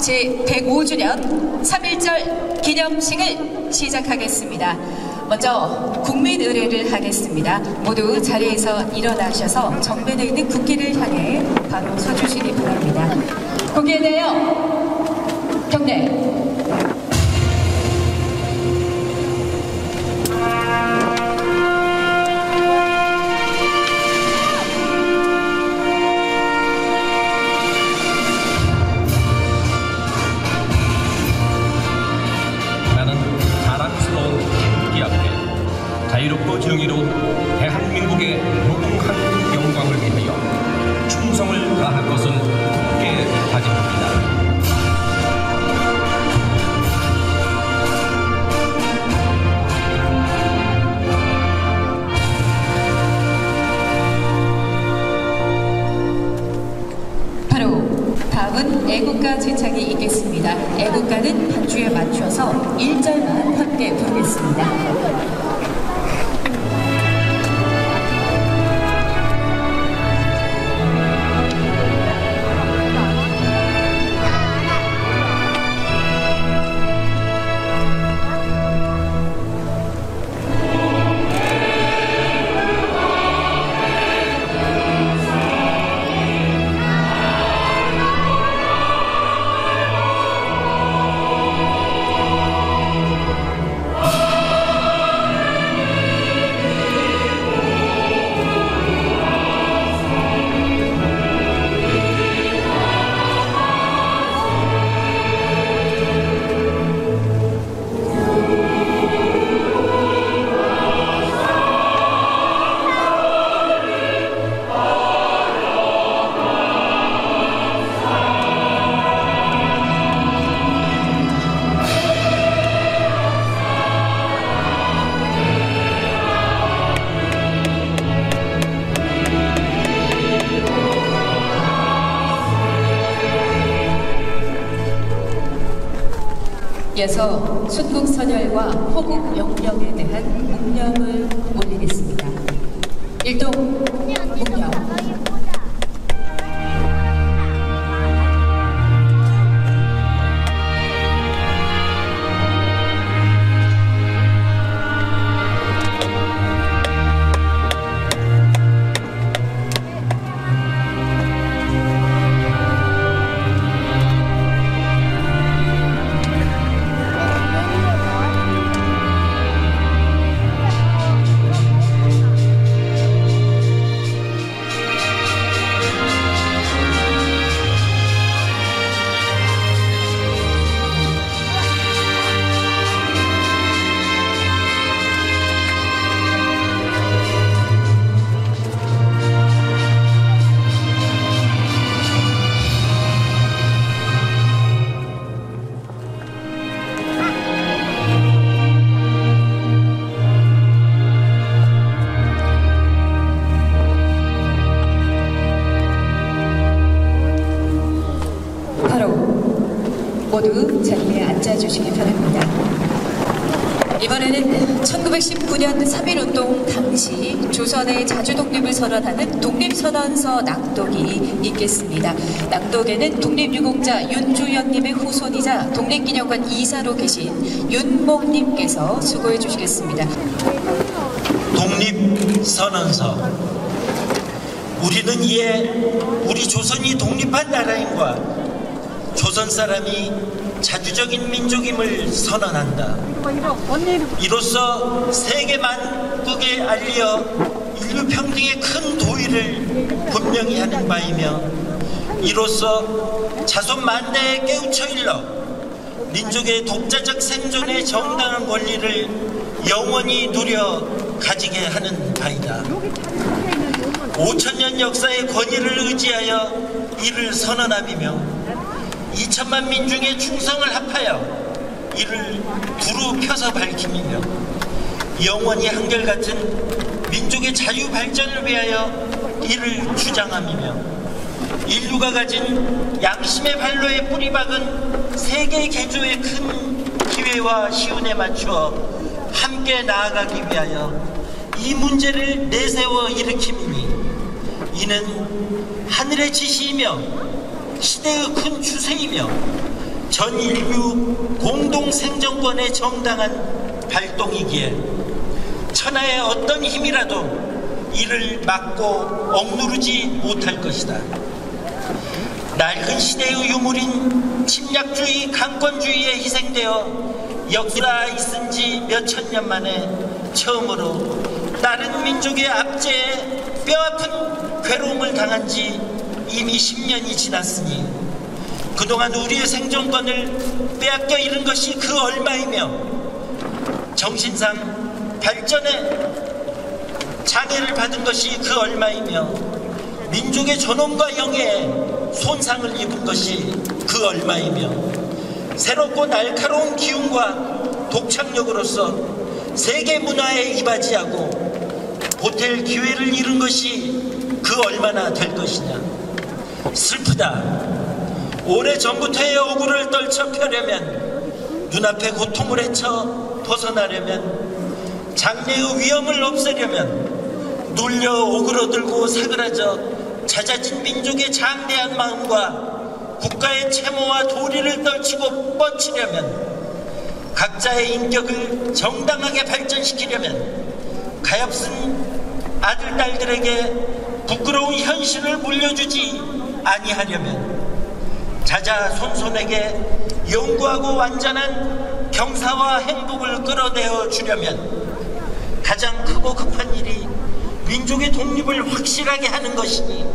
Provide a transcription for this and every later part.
제105주년 3.1절 기념식을 시작하겠습니다. 먼저 국민의례를 하겠습니다. 모두 자리에서 일어나셔서 정면에 있는 국기를 향해 바로 서주시기 바랍니다. 국기에 대하여 경례. 자유롭고 정의로운 대한민국의 무궁한 영광을 위하여 충성을 다할 것을 굳게 다짐합니다. 바로 다음은 애국가 제창이 있겠습니다. 애국가는 반주에 맞춰서 1절만 함께 부르겠습니다. 이어서 순국선열과 호국영령에 대한 묵념을 올리겠습니다. 일동 묵념. 모두 자리에 앉아주시기 바랍니다. 이번에는 1919년 3.1운동 당시 조선의 자주독립을 선언하는 독립선언서 낭독이 있겠습니다. 낭독에는 독립유공자 윤주연님의 후손이자 독립기념관 이사로 계신 윤목님께서 수고해 주시겠습니다. 독립선언서. 우리는 이에 우리 조선이 독립한 나라임과 조선 사람이 자주적인 민족임을 선언한다. 이로써 세계 만국에 알려 인류 평등의 큰 도의를 분명히 하는 바이며 이로써 자손 만대에 깨우쳐 일러 민족의 독자적 생존의 정당한 권리를 영원히 누려 가지게 하는 바이다. 5천년 역사의 권위를 의지하여 이를 선언함이며 2천만 민중의 충성을 합하여 이를 두루 펴서 밝힘이며 영원히 한결같은 민족의 자유 발전을 위하여 이를 주장함이며 인류가 가진 양심의 발로에 뿌리박은 세계 개조의 큰 기회와 시운에 맞추어 함께 나아가기 위하여 이 문제를 내세워 일으킴이니 이는 하늘의 지시이며 시대의 큰 추세이며 전 인류 공동 생존권의 정당한 발동이기에 천하의 어떤 힘이라도 이를 막고 억누르지 못할 것이다. 낡은 시대의 유물인 침략주의, 강권주의에 희생되어 역사가 있은 지 몇천 년 만에 처음으로 다른 민족의 압제에 뼈아픈 괴로움을 당한 지 이미 10년이 지났으니 그동안 우리의 생존권을 빼앗겨 잃은 것이 그 얼마이며 정신상 발전에 장애를 받은 것이 그 얼마이며 민족의 존엄과 영예에 손상을 입은 것이 그 얼마이며 새롭고 날카로운 기운과 독창력으로서 세계 문화에 이바지하고 보탤 기회를 잃은 것이 그 얼마나 될 것이냐. 슬프다. 오래전부터의 억울을 떨쳐 펴려면, 눈앞의 고통을 헤쳐 벗어나려면, 장래의 위험을 없애려면 눌려 오그러들고 사그라져 잦아진 민족의 장대한 마음과 국가의 채모와 도리를 떨치고 뻗치려면, 각자의 인격을 정당하게 발전시키려면, 가엾은 아들, 딸들에게 부끄러운 현실을 물려주지 아니하려면, 자자손손에게 영구하고 완전한 경사와 행복을 끌어내어 주려면 가장 크고 급한 일이 민족의 독립을 확실하게 하는 것이니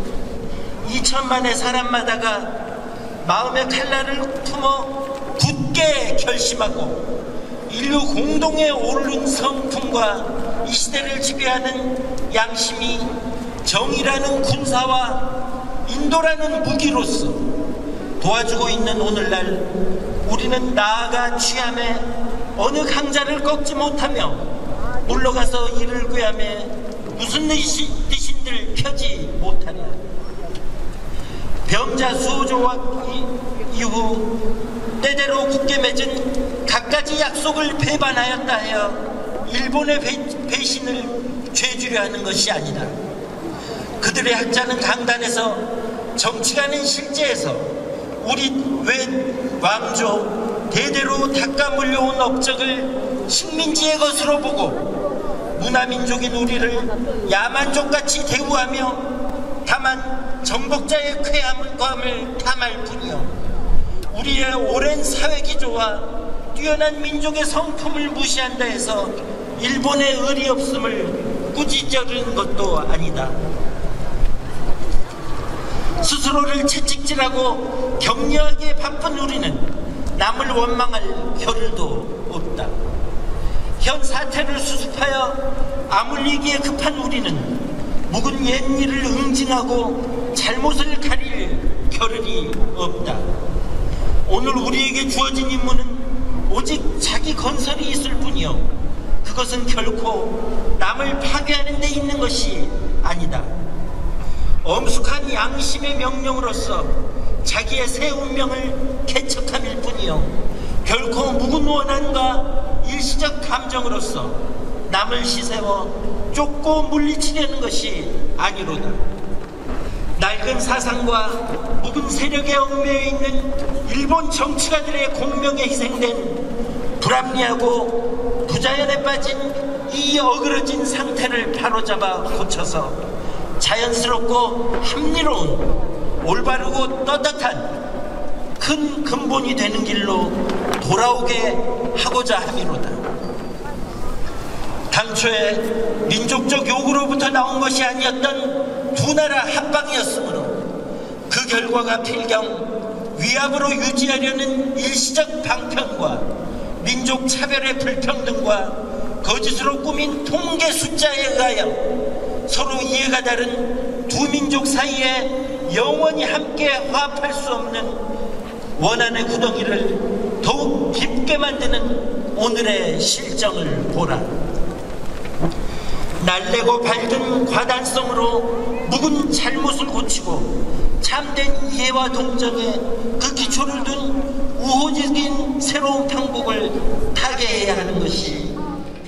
2천만의 사람마다가 마음의 칼날을 품어 굳게 결심하고 인류 공동의 오른 성품과 이 시대를 지배하는 양심이 정의라는 군사와 인도라는 무기로서 도와주고 있는 오늘날 우리는 나아가 취함에 어느 강자를 꺾지 못하며 물러가서 이를 구함에 무슨 뜻인들 펴지 못하랴. 병자 수호조약 이후 때대로 굳게 맺은 갖가지 약속을 배반하였다 하여 일본의 배신을 죄주려 하는 것이 아니다. 그들의 학자는 강단에서, 정치가는 실제에서 우리 웬 왕조 대대로 닦아 물려온 업적을 식민지의 것으로 보고 문화민족인 우리를 야만족같이 대우하며 다만 정복자의 쾌함을 탐할 뿐이요, 우리의 오랜 사회기조와 뛰어난 민족의 성품을 무시한다 해서 일본의 의리 없음을 꾸짖으려는 것도 아니다. 스스로를 채찍질하고 격려하기에 바쁜 우리는 남을 원망할 겨를도 없다. 현 사태를 수습하여 아물리기에 급한 우리는 묵은 옛일을 응징하고 잘못을 가릴 겨를이 없다. 오늘 우리에게 주어진 임무는 오직 자기 건설이 있을 뿐이요, 그것은 결코 남을 파괴하는 데 있는 것이 아니다. 엄숙한 양심의 명령으로서 자기의 새 운명을 개척함일 뿐이요, 결코 묵은 원한과 일시적 감정으로서 남을 시세워 쫓고 물리치려는 것이 아니로다. 낡은 사상과 묵은 세력에 얽매여 있는 일본 정치가들의 공명에 희생된 불합리하고 부자연에 빠진 이 어그러진 상태를 바로잡아 고쳐서 자연스럽고 합리로운 올바르고 떳떳한 큰 근본이 되는 길로 돌아오게 하고자 함이로다. 당초에 민족적 요구로부터 나온 것이 아니었던 두 나라 합방이었으므로 그 결과가 필경 위압으로 유지하려는 일시적 방편과 민족 차별의 불평등과 거짓으로 꾸민 통계 숫자에 의하여 서로 이해가 다른 두 민족 사이에 영원히 함께 화합할 수 없는 원한의 구덩이를 더욱 깊게 만드는 오늘의 실정을 보라. 날래고 밝은 과단성으로 묵은 잘못을 고치고 참된 이해와 동정에 그 기초를 둔 우호적인 새로운 평복을 타개해야 하는 것이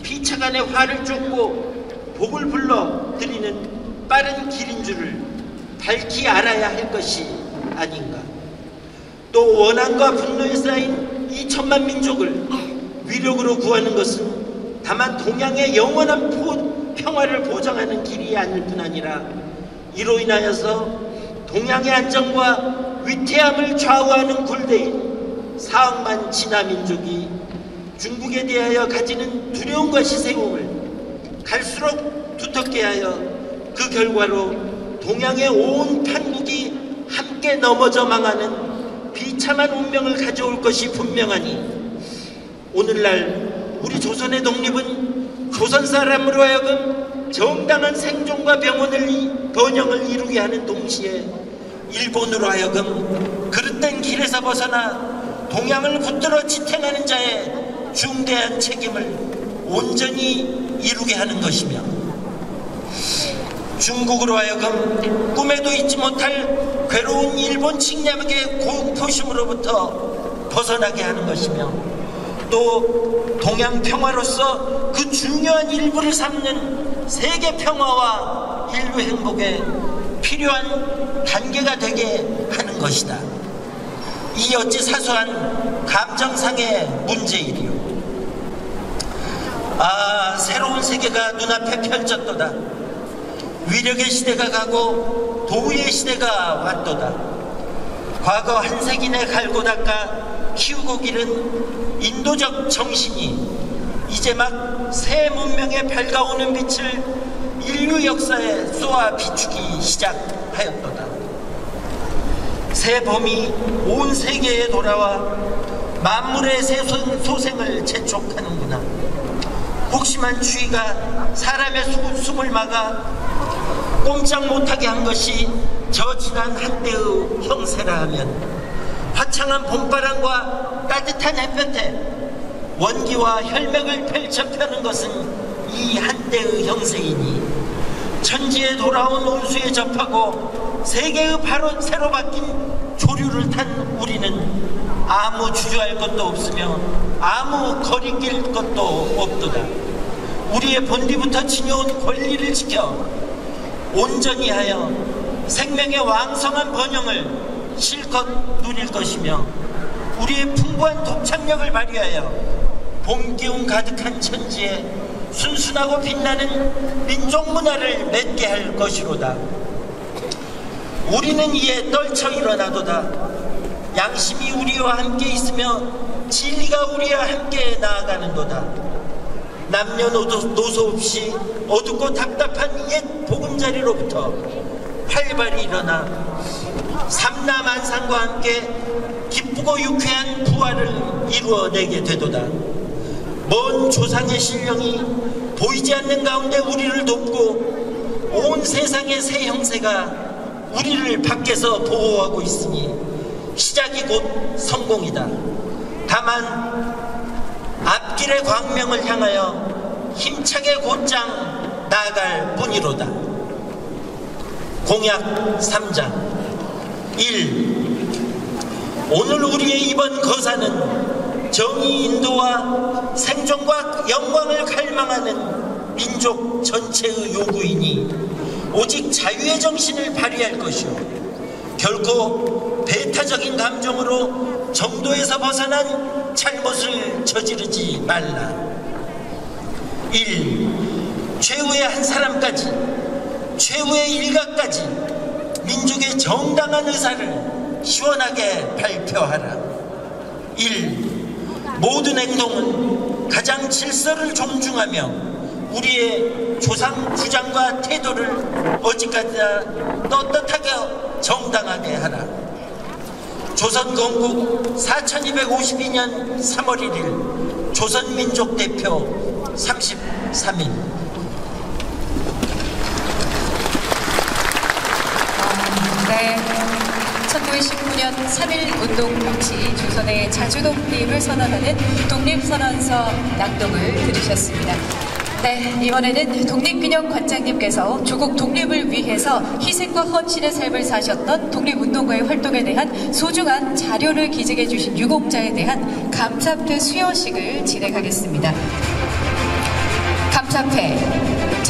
피차간의 화를 쫓고 복을 불러 드리는 빠른 길인 줄을 밝히 알아야 할 것이 아닌가. 또 원한과 분노에 쌓인 2천만 민족을 위력으로 구하는 것은 다만 동양의 영원한 평화를 보장하는 길이 아닐 뿐 아니라 이로 인하여서 동양의 안정과 위태함을 좌우하는 골대인 4억만 진화 민족이 중국에 대하여 가지는 두려움과 시세움을 갈수록 두텁게 하여 그 결과로 동양의 온 판국이 함께 넘어져 망하는 비참한 운명을 가져올 것이 분명하니 오늘날 우리 조선의 독립은 조선 사람으로 하여금 정당한 생존과 번영을 이루게 하는 동시에 일본으로 하여금 그릇된 길에서 벗어나 동양을 붙들어 지탱하는 자의 중대한 책임을 온전히 이루게 하는 것이며 중국으로 하여금 꿈에도 잊지 못할 괴로운 일본 침략의 공포심으로부터 벗어나게 하는 것이며 또 동양 평화로서 그 중요한 일부를 삼는 세계 평화와 인류 행복에 필요한 단계가 되게 하는 것이다. 이 어찌 사소한 감정상의 문제이리요. 새로운 세계가 눈앞에 펼쳤도다. 위력의 시대가 가고 도의의 시대가 왔도다. 과거 한 세기 내 갈고 닦아 키우고 기른 인도적 정신이 이제 막 새 문명에 밝아오는 빛을 인류 역사에 쏘아 비추기 시작하였도다. 새 봄이 온 세계에 돌아와 만물의 새 소생을 재촉하는구나. 혹심한 추위가 사람의 숨을 막아 꼼짝 못하게 한 것이 저 지난 한때의 형세라 하면 화창한 봄바람과 따뜻한 햇볕에 원기와 혈맥을 펼쳐 펴는 것은 이 한때의 형세이니 천지에 돌아온 온수에 접하고 세계의 새로 바뀐 조류를 탄 우리는 아무 주저할 것도 없으며 아무 거리낄 것도 없도다. 우리의 본디부터 지녀온 권리를 지켜 온전히 하여 생명의 왕성한 번영을 실컷 누릴 것이며 우리의 풍부한 독창력을 발휘하여 봄 기운 가득한 천지에 순순하고 빛나는 민족 문화를 맺게 할 것이로다. 우리는 이에 떨쳐 일어나도다. 양심이 우리와 함께 있으며 진리가 우리와 함께 나아가는도다. 남녀노소 없이 어둡고 답답한 옛 보금자리로부터 활발히 일어나 삼라만상과 함께 기쁘고 유쾌한 부활을 이루어내게 되도다. 먼 조상의 신령이 보이지 않는 가운데 우리를 돕고 온 세상의 새 형세가 우리를 밖에서 보호하고 있으니 시작이 곧 성공이다. 다만 앞길의 광명을 향하여 힘차게 곧장 나아갈 뿐이로다. 공약 3장 1. 오늘 우리의 이번 거사는 정의 인도와 생존과 영광을 갈망하는 민족 전체의 요구이니 오직 자유의 정신을 발휘할 것이요 결코 배타적인 감정으로 정도에서 벗어난 잘못을 저지르지 말라. 1. 최후의 한 사람까지 최후의 일가까지 민족의 정당한 의사를 시원하게 발표하라. 1. 모든 행동은 가장 질서를 존중하며 우리의 조상 주장과 태도를 어디까지나 떳떳하게 정당하게 하라. 조선 건국 4252년 3월 1일 조선민족 대표 33인. 네. 1919년 3.1운동 당시 조선의 자주독립을 선언하는 독립선언서 낭독을 들으셨습니다. 네, 이번에는 독립기념관장님께서 조국 독립을 위해서 희생과 헌신의 삶을 사셨던 독립운동가의 활동에 대한 소중한 자료를 기증해 주신 유공자에 대한 감사패 수여식을 진행하겠습니다. 감사패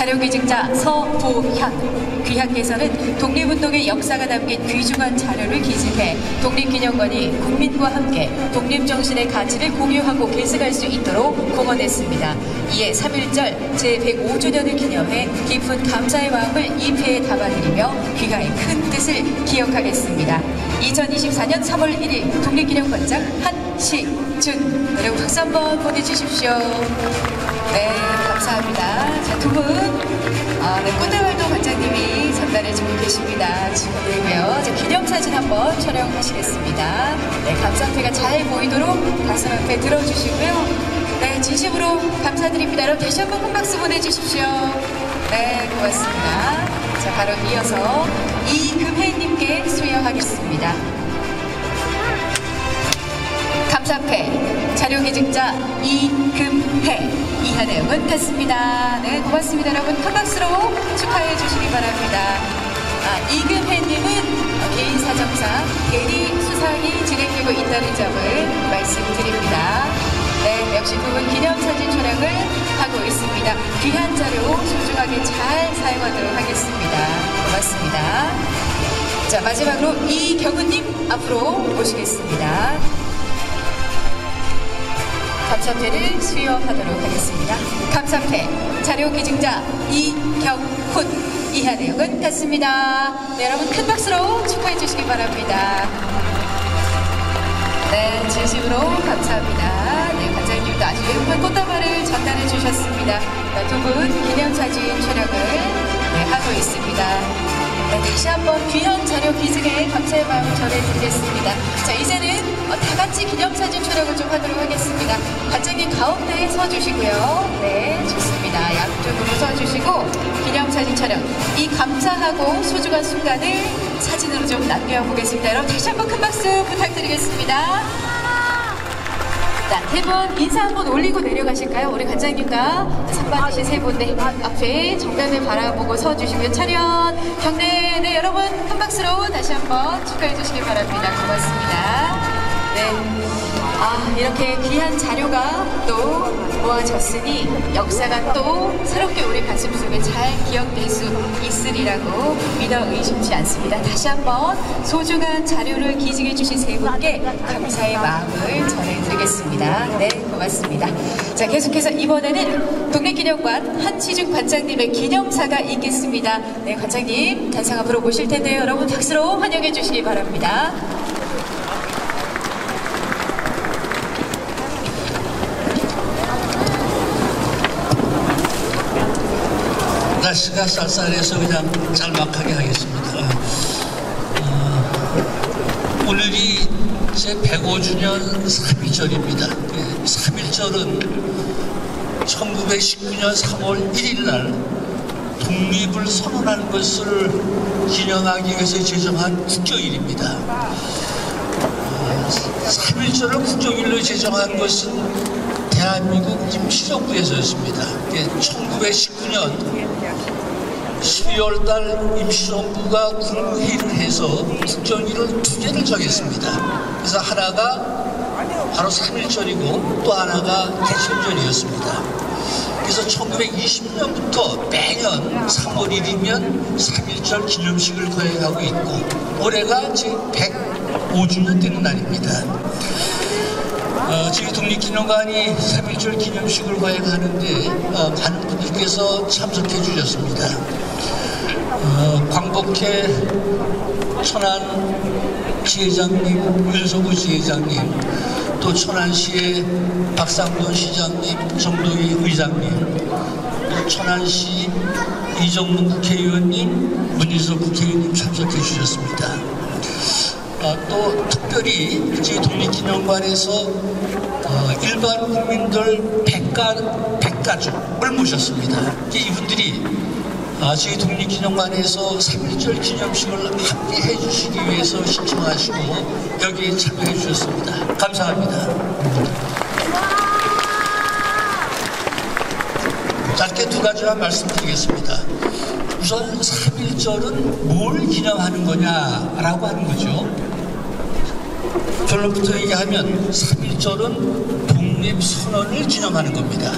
자료기증자 서보향. 귀향께서는 독립운동의 역사가 담긴 귀중한 자료를 기증해 독립기념관이 국민과 함께 독립정신의 가치를 공유하고 계승할 수 있도록 공헌했습니다. 이에 3.1절 제105주년을 기념해 깊은 감사의 마음을 이 피에 담아드리며 귀가의 큰 뜻을 기억하겠습니다. 2024년 3월 1일 독립기념관장 한시준. 여러분 박수 한번 보내주십시오. 네, 감사합니다. 자, 두 분, 네, 꽃다발도 관장님이 전달해주고 계십니다. 지금이고요. 자, 기념사진 한번 촬영하시겠습니다. 네, 감사패가 잘 보이도록 가슴 앞에 들어주시고요. 네, 진심으로 감사드립니다. 여러분 다시 한번 큰 박수 보내주십시오. 네, 고맙습니다. 자, 바로 이어서 이금혜님께 수여하겠습니다. 감사패 자료기증자 이금혜. 이하 내용은 같습니다. 네, 고맙습니다. 여러분 큰 박수로 축하해 주시기 바랍니다. 이금혜님은 개인 사정상 대리 수상이 진행되고 있다는 점을 말씀드립니다. 네, 역시 두 분 기념사진 촬영을 하고 있습니다. 귀한 자료 소중하게 잘 사용하도록 하겠습니다. 고맙습니다. 자, 마지막으로 이경은님 앞으로 모시겠습니다. 감사패를 수여하도록 하겠습니다. 감사패 자료기증자 이경훈. 이하 내용은 같습니다. 네, 여러분 큰 박수로 축하해 주시기 바랍니다. 네, 진심으로 감사합니다. 네, 관장님도 아주 예쁜 꽃다발을 전달해 주셨습니다. 두 분 기념사진 촬영을 하고 있습니다. 네, 다시 한번 귀한 자료 기증에 감사의 마음을 전해드리겠습니다. 자, 이제는 다 같이 기념사진 촬영을 좀 하도록 하겠습니다. 관장님 가운데에 서주시고요. 네, 좋습니다. 양쪽으로 서주시고 기념사진 촬영. 이 감사하고 소중한 순간을 사진으로 좀 남겨보겠습니다. 여러분 다시 한번 큰 박수 부탁드리겠습니다. 자, 세 분 인사 한번 올리고 내려가실까요? 우리 관장님과 상 받으신 세 분, 네, 앞에 정면을 바라보고 서주시고요. 차렷, 경례. 네, 여러분 큰 박수로 다시 한번 축하해 주시기 바랍니다. 고맙습니다. 네. 이렇게 귀한 자료가 또 모아졌으니 역사가 또 새롭게 우리 가슴 속에 잘 기억될 수 있으리라고 믿어 의심치 않습니다. 다시 한번 소중한 자료를 기증해 주신 세 분께 감사의 마음을 전해드리겠습니다. 네, 고맙습니다. 자, 계속해서 이번에는 독립기념관 한시준 관장님의 기념사가 있겠습니다. 네, 관장님 단상 앞으로 모실 텐데요. 여러분 박수로 환영해 주시기 바랍니다. 날씨가 쌀쌀해서 그냥 짤막하게 하겠습니다. 오늘이 제 105주년 3.1절입니다. 3.1절은 1919년 3월 1일 날 독립을 선언한 것을 기념하기 위해서 제정한 국경일입니다. 3.1절을 국경일로 제정한 것은 대한민국 임시정부에서였습니다. 1919년 12월 달 임시정부가 국무회의를 해서 국경일을 2개를 정했습니다. 그래서 하나가 바로 3.1절이고 또 하나가 대천절이었습니다. 그래서 1920년부터 매년 3월 1일이면 3.1절 기념식을 거행하고 있고 올해가 지금 105주년 되는 날입니다. 지금 독립기념관이 3.1절 기념식을 거행하는데 많은 분들께서 참석해 주셨습니다. 광복회 천안 지회장님, 윤석우 지회장님, 또 천안시의 박상돈 시장님, 정동희 의장님, 또 천안시 이정문 국회의원님, 문희석 국회의원님 참석해 주셨습니다. 또 특별히 저희 독립기념관에서 일반 국민들 100가족을 모셨습니다. 이분들이 저희 독립기념관에서 3.1절 기념식을 함께 해주시기 위해서 신청하시고 여기에 참여해 주셨습니다. 감사합니다. 짧게 두 가지만 말씀드리겠습니다. 우선 3.1절은 뭘 기념하는 거냐라고 하는 거죠. 결론부터 얘기하면 3.1절은 독립선언을 기념하는 겁니다.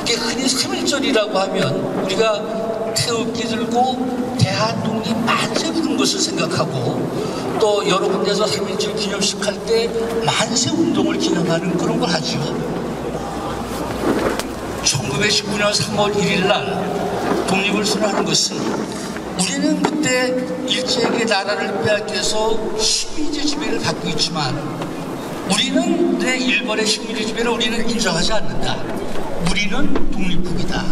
이게 흔히 3.1절이라고 하면 우리가 태극기 들고 대한독립 만세 부른 것을 생각하고 또 여러 군데서 3.1절 기념식 할 때 만세 운동을 기념하는 그런 걸 하죠. 1919년 3월 1일 날 독립을 선언하는 것은 우리는 그때 일제에게 나라를 빼앗겨서 식민지 지배를 받고 있지만 우리는 내 일본의 식민지 지배를 우리는 인정하지 않는다. 우리는 독립국이다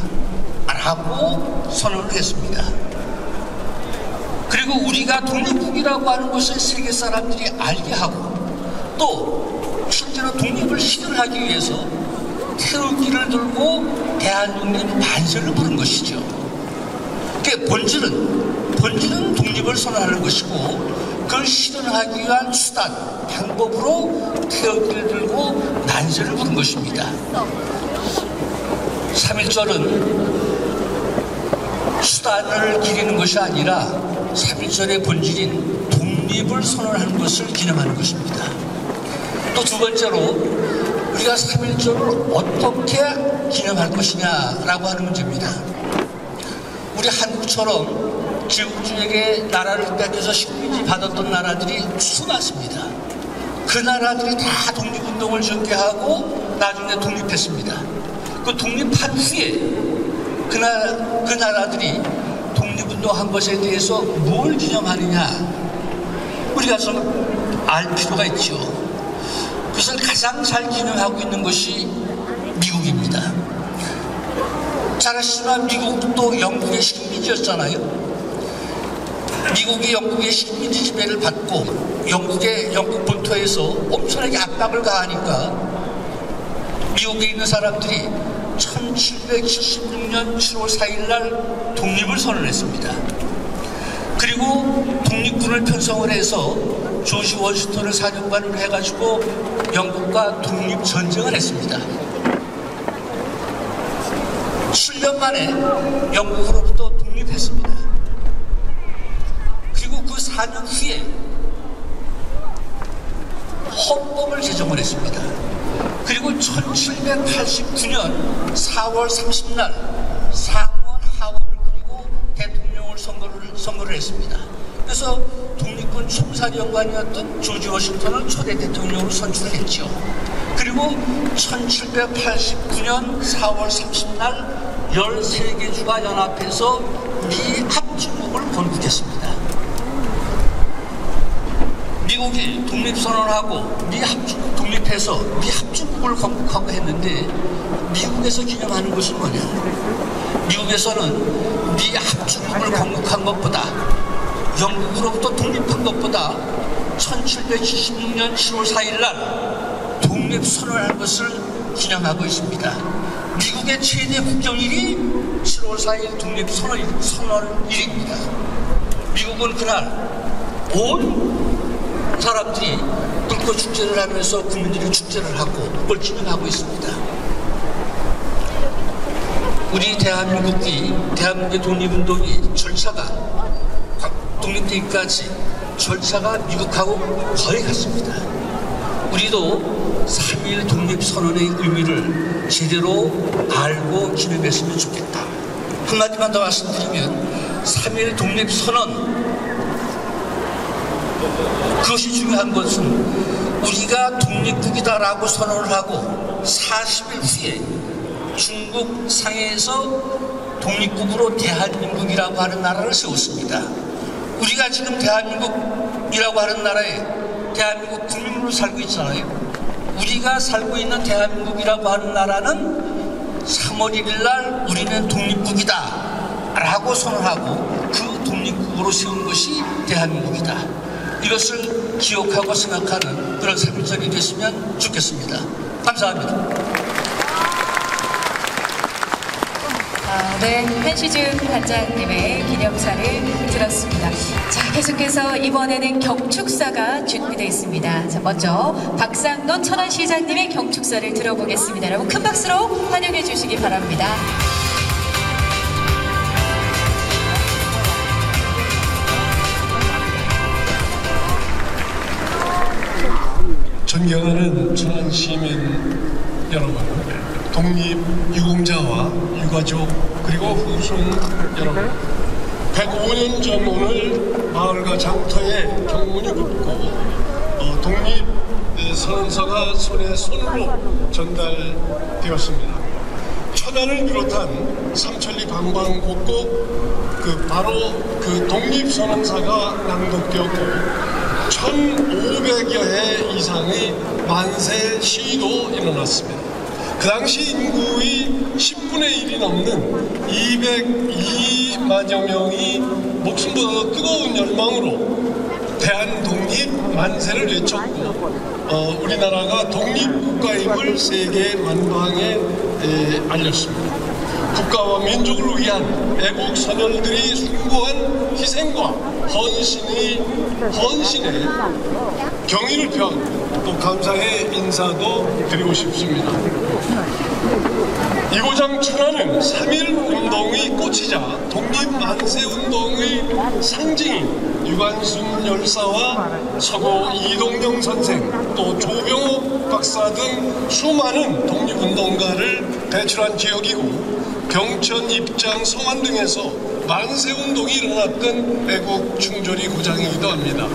라고 선언을 했습니다. 그리고 우리가 독립국이라고 하는 것을 세계 사람들이 알게 하고 또 실제로 독립을 실현하기 위해서 태극기를 들고 대한독립 만세를 부른 것이죠. 그 본질은 독립을 선언하는 것이고 그걸 실현하기 위한 수단, 방법으로 태극기를 들고 만세를 부른 것입니다. 3.1절은 수단을 기리는 것이 아니라 3.1절의 본질인 독립을 선언하는 것을 기념하는 것입니다. 또 두 번째로 우리가 3.1절을 어떻게 기념할 것이냐라고 하는 문제입니다. 우리 한국처럼 제국주에게 나라를 뺏겨서 식민지 받았던 나라들이 수많습니다. 그 나라들이 다 독립운동을 전개하고 나중에 독립했습니다. 그 독립한 후에 그 나라들이 독립운동한 것에 대해서 뭘 기념하느냐 우리가 좀 알 필요가 있죠. 그것을 가장 잘 기념하고 있는 것이 미국입니다. 잘 아시지만 미국도 영국의 식민지였잖아요. 미국이 영국의 식민지 지배를 받고 영국 본토에서 엄청나게 압박을 가하니까 미국에 있는 사람들이 1776년 7월 4일 날 독립을 선언했습니다. 그리고 독립군을 편성을 해서 조지 워싱턴을 사령관으로 해가지고 영국과 독립전쟁을 했습니다. 7년 만에 영국으로부터 독립했습니다. 그리고 그 4년 후에 헌법을 제정을 했습니다. 그리고 1789년 4월 30날 상원 하원을 꾸리고 대통령을 선거를 했습니다. 그래서 독립군 총사령관이었던 조지 워싱턴을 초대 대통령으로 선출했죠. 그리고 1789년 4월 30날 13개 주가 연합해서 미 합중국을 건국했습니다. 미국이 독립선언하고 미 합중국 독립해서 미 합중국을 건국하고 했는데 미국에서 기념하는 것은 뭐냐? 미국에서는 미 합중국을 건국한 것보다 영국으로부터 독립한 것보다 1776년 7월 4일 날 독립선언한 것을 기념하고 있습니다. 미국의 최대 국경일이 7월 4일 독립선언일입니다. 미국은 그날 온 사람들이 불꽃 축제를 하면서 국민들이 축제를 하고 그걸 기념하고 있습니다. 우리 대한민국의 독립운동이 절차가 독립되기까지 절차가 미국하고 거의 같습니다. 우리도 3.1 독립선언의 의미를 제대로 알고 기념했으면 좋겠다. 한마디만 더 말씀드리면 3.1 독립선언 그것이 중요한 것은 우리가 독립국이다라고 선언을 하고 40일 후에 중국 상해에서 독립국으로 대한민국이라고 하는 나라를 세웠습니다. 우리가 지금 대한민국이라고 하는 나라에 대한민국 국민으로 살고 있잖아요. 우리가 살고 있는 대한민국이라고 하는 나라는 3월 1일 날 우리는 독립국이다 라고 선언하고 그 독립국으로 세운 것이 대한민국이다. 이것을 기억하고 생각하는 그런 3.1절이 됐으면 좋겠습니다. 감사합니다. 네, 한시중 단장님의 기념사를 들었습니다. 자, 계속해서 이번에는 경축사가 준비되어 있습니다. 자, 먼저 박상돈 천안시장님의 경축사를 들어보겠습니다. 여러분 큰 박수로 환영해 주시기 바랍니다. 존경하는 천안 시민 여러분, 독립 유공자와 유가족 그리고 후손 여러분, 105년 전 오늘 마을과 장터에 경문이 긋고 독립 선언서가 손에 손으로 전달되었습니다. 천안을 비롯한 삼천리 방방 곳곳 바로 그 독립선언사가 낭독되었고 1,500여 회 이상의 만세 시위도 일어났습니다. 그 당시 인구의 10분의 1이 넘는 202만여 명이 목숨보다 뜨거운 열망으로 대한독립 만세를 외쳤고 우리나라가 독립국가임을 세계 만방에 알렸습니다. 국가와 민족을 위한 애국 선열들이 숭고한 희생과 헌신에 경의를 표하고 또 감사의 인사도 드리고 싶습니다. 이고장 천안은 3.1운동의 꽃이자 독립만세운동의 상징인 유관순 열사와 서고 이동영 선생, 또 조병옥 박사 등 수많은 독립운동가를 배출한 지역이고 병천, 입장, 성안 등에서 만세운동이 일어났던 애국 충돌이 고장이기도 합니다.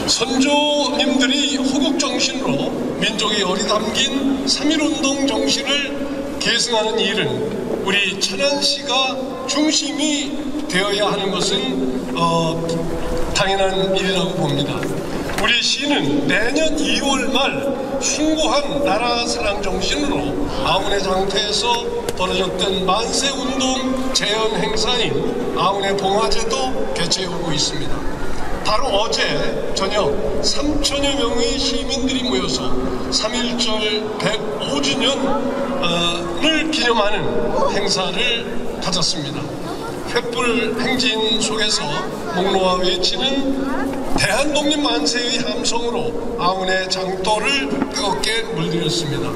선조님들이 호국정신으로 민족의 열이 담긴 3.1운동 정신을 계승하는 일은 우리 천안시가 중심이 되어야 하는 것은 당연한 일이라고 봅니다. 우리 시는 내년 2월 말 숭고한 나라 사랑 정신으로 아운의 장터에서 벌어졌던 만세운동 재현 행사인 아운의 봉화제도 개최하고 있습니다. 바로 어제 저녁 3천여 명의 시민들이 모여서 3.1절 105주년을 기념하는 행사를 가졌습니다. 횃불 행진 속에서 목놓아 외치는 대한독립 만세의 함성으로 아운의 장터를 뜨겁게 물들였습니다.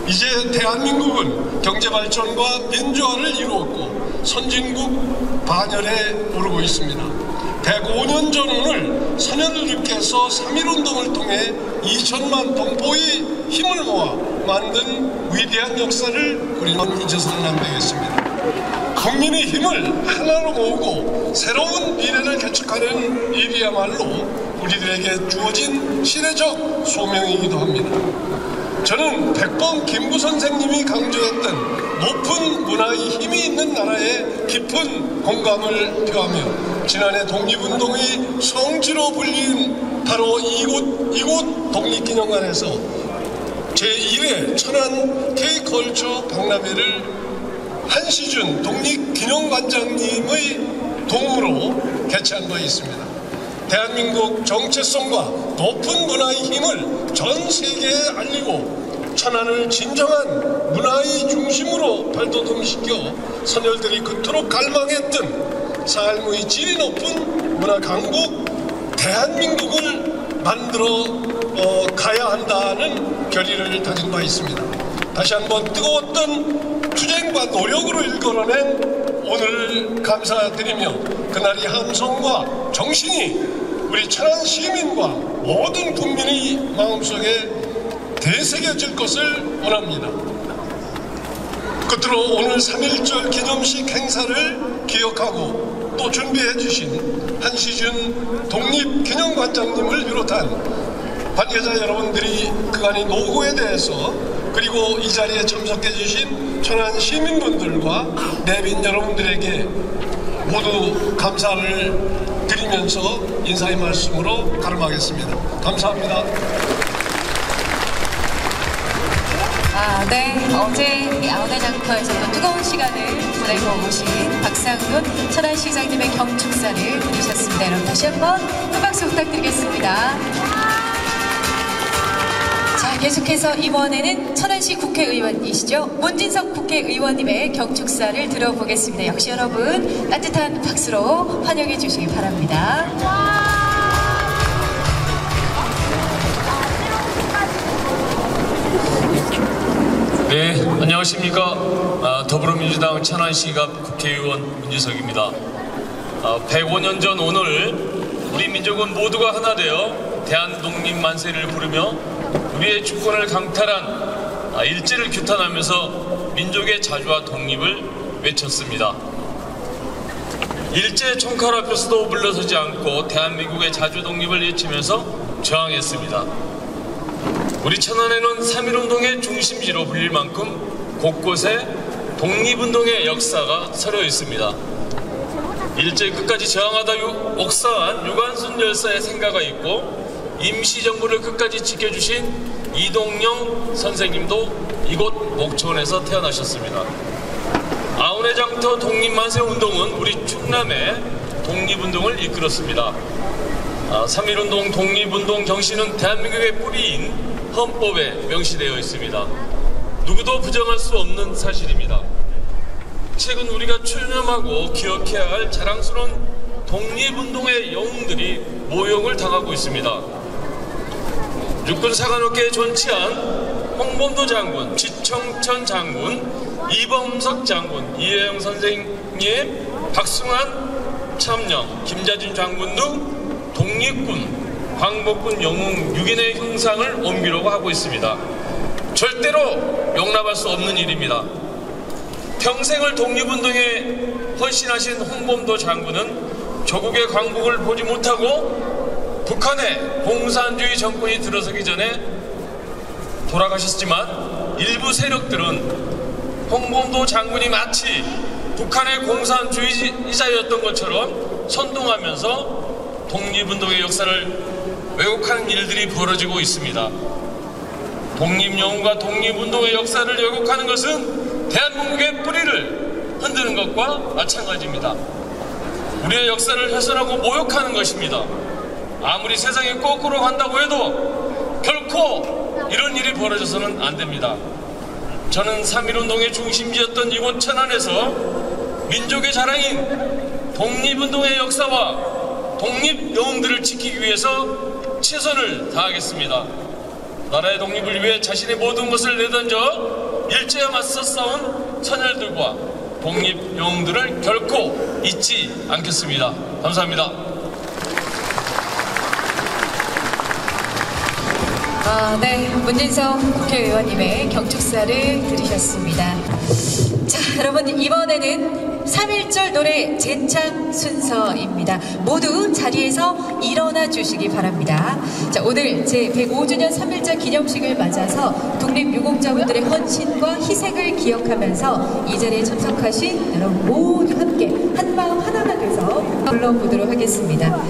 이제 대한민국은 경제발전과 민주화를 이루었고 선진국 반열에 오르고 있습니다. 105년 전 오늘 선열들께서 3.1운동을 통해 2천만 동포의 힘을 모아 만든 위대한 역사를 우리는 잊어서는 안 되겠습니다. 국민의 힘을 하나로 모으고 새로운 미래를 개척하는 일이야말로 우리들에게 주어진 시대적 소명이기도 합니다. 저는 백범 김구 선생님이 강조했던 높은 문화의 힘이 있는 나라에 깊은 공감을 표하며 지난해 독립운동의 성지로 불린 바로 이곳 독립기념관에서 제1회 천안 K컬처 박람회를 한시준 독립기념관장님의 도움으로 개최한 바 있습니다. 대한민국 정체성과 높은 문화의 힘을 전 세계에 알리고 천안을 진정한 문화의 중심으로 발돋움시켜 선열들이 그토록 갈망했던 삶의 질이 높은 문화 강국 대한민국을 만들어 가야 한다는 결의를 다진 바 있습니다. 다시 한번 뜨거웠던 투쟁과 노력으로 일궈낸 오늘 감사드리며 그날의 함성과 정신이 우리 천안 시민과 모든 국민의 마음속에 되새겨질 것을 원합니다. 끝으로 오늘 3.1절 기념식 행사를 기억하고 또 준비해 주신 한시준 독립기념관장님을 비롯한 관계자 여러분들이 그간의 노고에 대해서 그리고 이 자리에 참석해 주신 천안 시민분들과 내빈 여러분들에게 모두 감사를 드리면서 인사의 말씀으로 가름하겠습니다. 감사합니다. 네. 어제 아운의 장터에서도 뜨거운 시간을 보내고 오신 박상훈 천안시장님의 경축사를 들으셨습니다. 여러분 다시 한번 큰 박수 부탁드리겠습니다. 자, 계속해서 이번에는 천안시 국회의원이시죠. 문진석 국회의원님의 경축사를 들어보겠습니다. 역시 여러분 따뜻한 박수로 환영해 주시기 바랍니다. 네, 안녕하십니까. 더불어민주당 천안시갑 국회의원 문진석입니다. 105년 전 오늘 우리 민족은 모두가 하나 되어 대한독립만세를 부르며 우리의 주권을 강탈한 일제를 규탄하면서 민족의 자주와 독립을 외쳤습니다. 일제 총칼 앞에서도 물러서지 않고 대한민국의 자주 독립을 외치면서 저항했습니다. 우리 천안에는 3.1운동의 중심지로 불릴 만큼 곳곳에 독립운동의 역사가 서려 있습니다. 일제 끝까지 저항하다 옥사한 유관순 열사의 생가가 있고 임시정부를 끝까지 지켜주신 이동영 선생님도 이곳 목천에서 태어나셨습니다. 아우네 장터 독립만세 운동은 우리 충남의 독립운동을 이끌었습니다. 3.1운동 독립운동 정신은 대한민국의 뿌리인 헌법에 명시되어 있습니다. 누구도 부정할 수 없는 사실입니다. 최근 우리가 추념하고 기억해야 할 자랑스러운 독립운동의 영웅들이 모욕을 당하고 있습니다. 육군 사관학교에 존치한 홍범도 장군, 지청천 장군, 이범석 장군, 이혜영 선생님, 박승환 참령, 김자진 장군 등 독립군, 광복군 영웅 6인의 형상을 옮기려고 하고 있습니다. 절대로 용납할 수 없는 일입니다. 평생을 독립운동에 헌신하신 홍범도 장군은 조국의 광복을 보지 못하고 북한의 공산주의 정권이 들어서기 전에 돌아가셨지만 일부 세력들은 홍범도 장군이 마치 북한의 공산주의자였던 것처럼 선동하면서 독립운동의 역사를 왜곡하는 일들이 벌어지고 있습니다. 독립영웅과 독립운동의 역사를 왜곡하는 것은 대한민국의 뿌리를 흔드는 것과 마찬가지입니다. 우리의 역사를 훼손하고 모욕하는 것입니다. 아무리 세상이 거꾸로 간다고 해도 결코 이런 일이 벌어져서는 안 됩니다. 저는 3.1운동의 중심지였던 이곳 천안에서 민족의 자랑인 독립운동의 역사와 독립영웅들을 지키기 위해서 최선을 다하겠습니다. 나라의 독립을 위해 자신의 모든 것을 내던져 일제에 맞서 싸운 선열들과 독립영웅들을 결코 잊지 않겠습니다. 감사합니다. 네, 문진성 국회의원님의 경축사를 들으셨습니다. 자, 여러분 이번에는 3.1절 노래 제창 순서입니다. 모두 자리에서 일어나 주시기 바랍니다. 자, 오늘 제105주년 3.1절 기념식을 맞아서 독립유공자분들의 헌신과 희생을 기억하면서 이 자리에 참석하신 여러분 모두 함께 한마음 하나가 돼서 불러보도록 하겠습니다.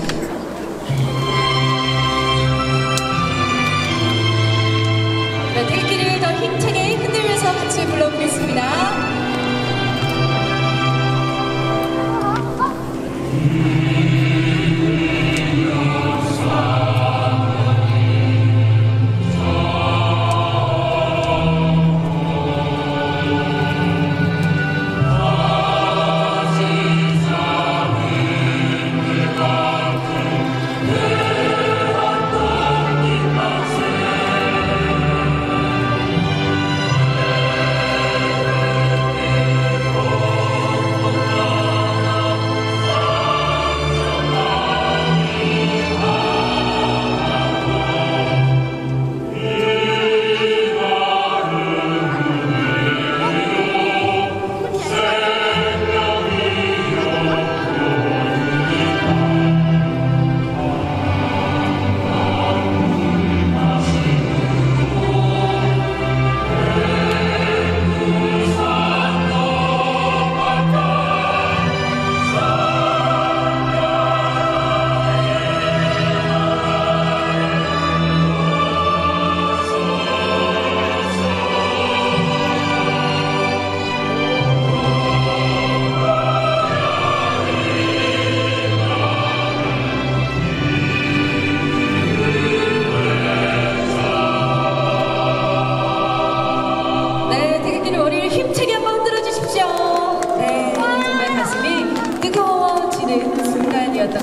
태극기를 더 힘차게 흔들면서 같이 불러보겠습니다.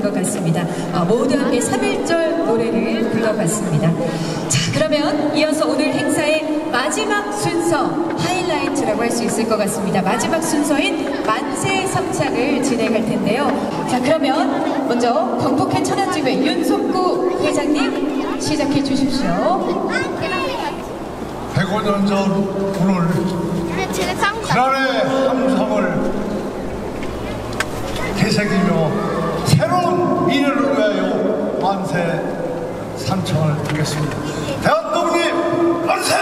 것 같습니다. 모두 함께 3.1절 노래를 불러봤습니다. 자, 그러면 이어서 오늘 행사의 마지막 순서 하이라이트라고 할 수 있을 것 같습니다. 마지막 순서인 만세 성창을 진행할 텐데요. 자, 그러면 먼저 경북회 천안지회 윤석구 회장님 시작해 주십시오. 105년 전 오늘 그날의 함성을 되새기며 새로운 미래를 위하여 만세 산청을 드리겠습니다. 대한독립 만세!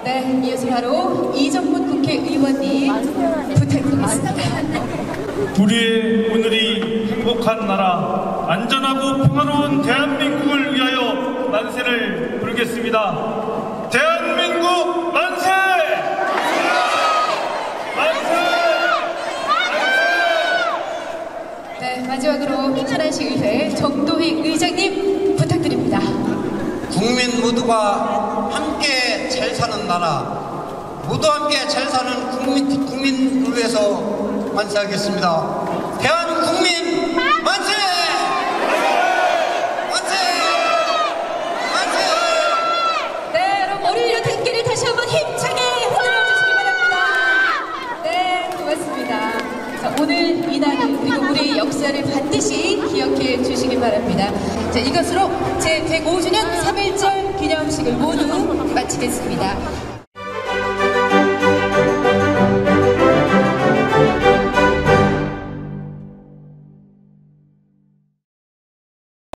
네, 이어서 바로 이정문 국회의원님 부탁드리겠습니다. 우리의 오늘이 행복한 나라, 안전하고 평화로운 대한민국을 위하여 만세를 부르겠습니다. 대한민국 만세! 만세! 네, 마지막으로 천안시의회 정도희 의장님 부탁드립니다. 국민 모두가 함께 잘 사는 나라, 모두 함께 잘 사는 국민을 위해서 만세하겠습니다. 대한국민 만세! 만세! 만세! 네, 여러분 월요일 등기를 다시 한번 힘차게 흔들어 주시기 바랍니다. 네, 고맙습니다. 자, 오늘 이날을 그리고 우리의 역사를 반드시 기억해 주시기 바랍니다. 자, 이것으로 제105주년 3.1절 기념식을 모두 마치겠습니다.